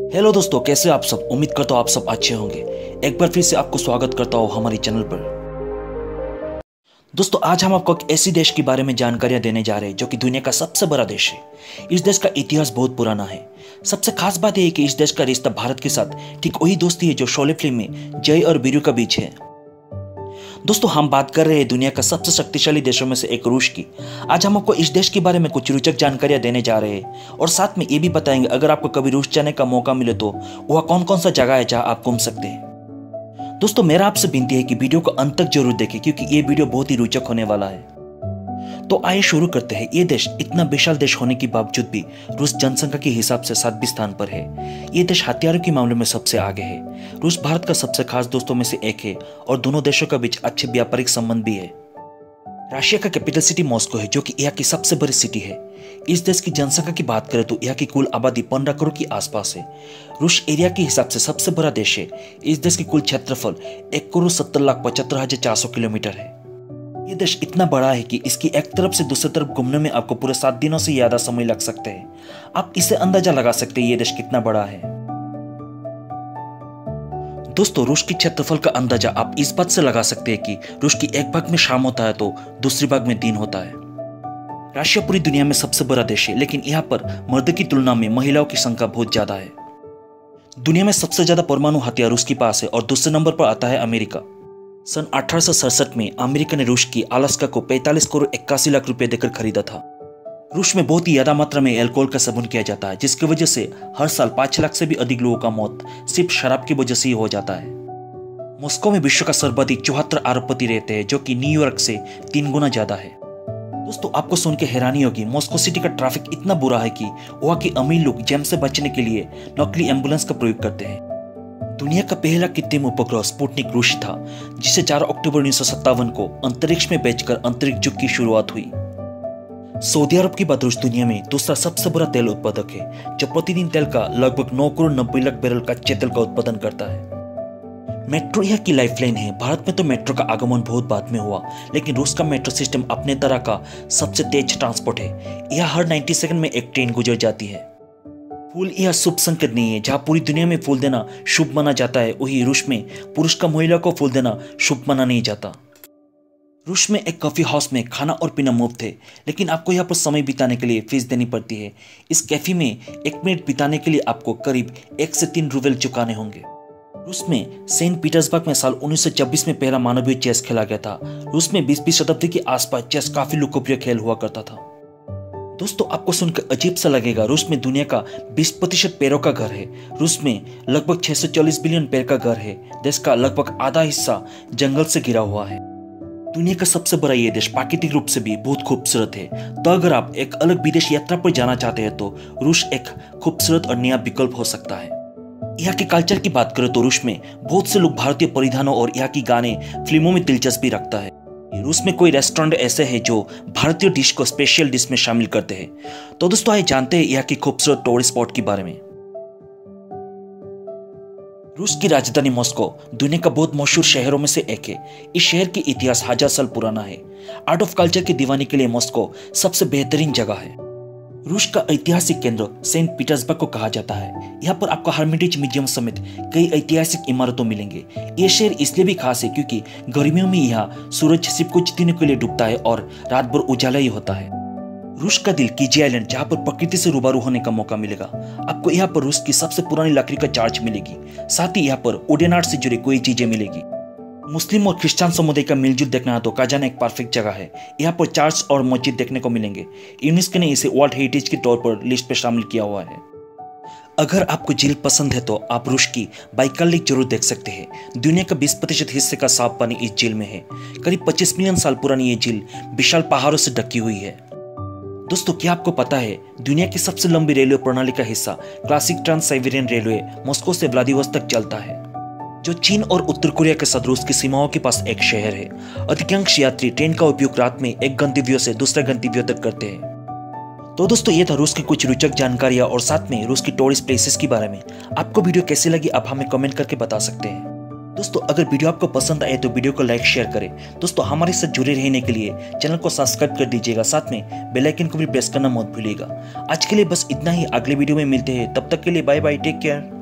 Hello दोस्तों, कैसे आप सब। उम्मीद करता हूँ आप सब अच्छे होंगे। एक बार फिर से आपको स्वागत करता हूँ हमारी चैनल पर। दोस्तों, आज हम आपको एक ऐसी देश के बारे में जानकारियां देने जा रहे हैं जो कि दुनिया का सबसे बड़ा देश है। इस देश का इतिहास बहुत पुराना है। सबसे खास बात यह है कि इस देश का रिश्ता भारत के साथ ठीक वही दोस्ती है जो शोले फिल्म में जय और वीरू का बीच है। दोस्तों, हम बात कर रहे हैं दुनिया का सबसे शक्तिशाली देशों में से एक रूस की। आज हम आपको इस देश के बारे में कुछ रोचक जानकारियां देने जा रहे हैं और साथ में ये भी बताएंगे अगर आपको कभी रूस जाने का मौका मिले तो वह कौन कौन सा जगह है जहां आप घूम सकते हैं। दोस्तों, मेरा आपसे विनती है कि वीडियो को अंत तक जरूर देखें क्योंकि ये वीडियो बहुत ही रोचक होने वाला है। तो आइए शुरू करते हैं। ये देश इतना विशाल देश होने के बावजूद भी रूस जनसंख्या के हिसाब से 7वें स्थान पर है। ये देश हथियारों के मामले में सबसे आगे है। रूस भारत का सबसे खास दोस्तों में से एक है और दोनों देशों के बीच अच्छे व्यापारिक संबंध भी है। रशिया का कैपिटल सिटी मॉस्को है जो कि यहाँ की सबसे बड़ी सिटी है। इस देश की जनसंख्या की बात करें तो यहाँ की कुल आबादी 15 करोड़ के आसपास है। रूस एरिया के हिसाब से सबसे बड़ा देश है। इस देश की कुल क्षेत्रफल 1,70,75,400 किलोमीटर है। ये देश इतना बड़ा है कि इसकी एक तरफ से दूसरी तरफ घूमने में आपको पूरे 7 दिनों से ज्यादा समय लग सकते हैं। आप इससे अंदाजा लगा सकते हैं ये देश कितना बड़ा है। दोस्तों, रूस की क्षेत्रफल का अंदाजा आप इस बात से लगा सकते हैं कि रूस की एक भाग में शाम होता है तो दूसरी भाग में दिन होता है। रशिया पूरी दुनिया में सबसे बड़ा देश है, लेकिन यहाँ पर मर्द की तुलना में महिलाओं की संख्या बहुत ज्यादा है। दुनिया में सबसे ज्यादा परमाणु हथियार रूस के पास है और दूसरे नंबर पर आता है अमेरिका। सन 1867 में अमेरिका ने रूस की अलास्का को 45 करोड़ 81 लाख रुपए देकर खरीदा था। रूस में बहुत ही ज्यादा मात्रा में अल्कोहल का सेवन किया जाता है, जिसकी वजह से हर साल 5 लाख से भी अधिक लोगों का मौत सिर्फ शराब की वजह से ही हो जाता है। मॉस्को में विश्व का सर्वाधिक 74 अरबपति रहते हैं जो कि न्यूयॉर्क से 3 गुना ज्यादा है। दोस्तों, आपको सुन के हैरानी होगी, मॉस्को सिटी का ट्रैफिक इतना बुरा है कि वहाँ के अमीर लोग जैम से बचने के लिए नकली एम्बुलेंस का प्रयोग करते हैं। दुनिया का पहला कृत्रिम उपग्रह स्पुतनिक रूस था, जिसे 4 अक्टूबर 1957 को अंतरिक्ष में भेजकर अंतरिक्ष युग की शुरुआत हुई। सऊदी अरब के बाद रूस दुनिया में दूसरा सबसे बड़ा तेल उत्पादक है, जो प्रतिदिन तेल का लगभग 9 करोड़ 90 लाख बैरल कच्चे तेल का उत्पादन करता है। मेट्रो यहाँ की लाइफलाइन है। भारत में तो मेट्रो का आगमन बहुत बाद में हुआ, लेकिन रूस का मेट्रो सिस्टम अपने तरह का सबसे तेज ट्रांसपोर्ट है। यह हर 90 सेकंड में एक ट्रेन गुजर जाती है। फूल यह शुभ संकेत नहीं है। जहां पूरी दुनिया में फूल देना शुभ माना जाता है, वही रूस में पुरुष का महिला को फूल देना शुभ माना नहीं जाता। रूस में एक कॉफी हाउस में खाना और पीना मुफ्त है, लेकिन आपको यहाँ पर समय बिताने के लिए फीस देनी पड़ती है। इस कैफे में 1 मिनट बिताने के लिए आपको करीब 1 से 3 रूबल चुकाने होंगे। रूस में सेंट पीटर्सबर्ग में साल 1926 में पहला मानवीय चेस खेला गया था। रूस में 20वीं शताब्दी के आसपास चेस काफी लोकप्रिय खेल हुआ करता था। दोस्तों, आपको सुनकर अजीब सा लगेगा, रूस में दुनिया का 20% पेड़ों का घर है। रूस में लगभग 640 बिलियन पेड़ का घर है। देश का लगभग आधा हिस्सा जंगल से घिरा हुआ है। दुनिया का सबसे बड़ा ये देश प्राकृतिक रूप से भी बहुत खूबसूरत है। तो अगर आप एक अलग विदेश यात्रा पर जाना चाहते हैं तो रूस एक खूबसूरत और नया विकल्प हो सकता है। यहाँ के कल्चर की बात करें तो रूस में बहुत से लोग भारतीय परिधानों और यहाँ की गाने फिल्मों में दिलचस्पी रखता है। रूस में कोई रेस्टोरेंट ऐसे हैं जो भारतीय डिश को स्पेशल डिश में शामिल करते हैं। तो दोस्तों, आइए जानते हैं यहाँ की खूबसूरत टूरिस्ट स्पॉट के बारे में। रूस की राजधानी मॉस्को दुनिया का बहुत मशहूर शहरों में से एक है। इस शहर की इतिहास 1000 साल पुराना है। आर्ट ऑफ कल्चर की दीवानी के लिए मॉस्को सबसे बेहतरीन जगह है। रूस का ऐतिहासिक केंद्र सेंट पीटर्सबर्ग को कहा जाता है। यहाँ पर आपको हर्मिटेज म्यूजियम समेत कई ऐतिहासिक इमारतों मिलेंगे। ये शहर इसलिए भी खास है क्योंकि गर्मियों में यहाँ सूरज सिर्फ कुछ दिनों के लिए डूबता है और रात भर उजाला ही होता है। रूस का दिल कीजी आइलैंड, जहाँ पर प्रकृति से रूबरू होने का मौका मिलेगा। आपको यहाँ पर रूस की सबसे पुरानी लकड़ी का चार्ज मिलेगी। साथ ही यहाँ पर वुडन आर्ट से जुड़ी कोई चीजें मिलेगी। मुस्लिम और क्रिश्चियन समुदाय का मिलजुल देखना है तो काजान एक परफेक्ट जगह है। यहाँ पर चर्च और मस्जिद देखने को मिलेंगे। यूनेस्को ने इसे वर्ल्ड हेरिटेज के तौर पर लिस्ट पर शामिल किया हुआ है। अगर आपको झील पसंद है तो आप रूस की बाइकल लेक जरूर देख सकते हैं। दुनिया का 20% हिस्से का साफ पानी इस झील में है। करीब 25 मिलियन साल पुरानी ये झील विशाल पहाड़ों से ढकी हुई है। दोस्तों, क्या आपको पता है दुनिया की सबसे लंबी रेलवे प्रणाली का हिस्सा classic trans Siberian railway Moscow से व्लादिवोस्तोक चलता है, जो चीन और उत्तर कोरिया के साथ रूस की सीमाओं के पास एक शहर है। अधिकांश यात्री ट्रेन का उपयोग रात में एक गंतव्य से दूसरे गंतव्य तक करते हैं। तो दोस्तों, ये था रूस की कुछ रोचक जानकारियां और साथ में रूस की टूरिस्ट प्लेसेस के बारे में। आपको वीडियो कैसी लगी आप हमें कमेंट करके बता सकते हैं। दोस्तों, अगर वीडियो आपको पसंद आए तो वीडियो को लाइक शेयर करें। दोस्तों, हमारे साथ जुड़े रहने के लिए चैनल को सब्सक्राइब कर दीजिएगा, साथ में बेल आइकन को भी प्रेस करना मत भूलिएगा। आज के लिए बस इतना ही। अगले वीडियो में मिलते हैं, तब तक के लिए बाय बाय, टेक केयर।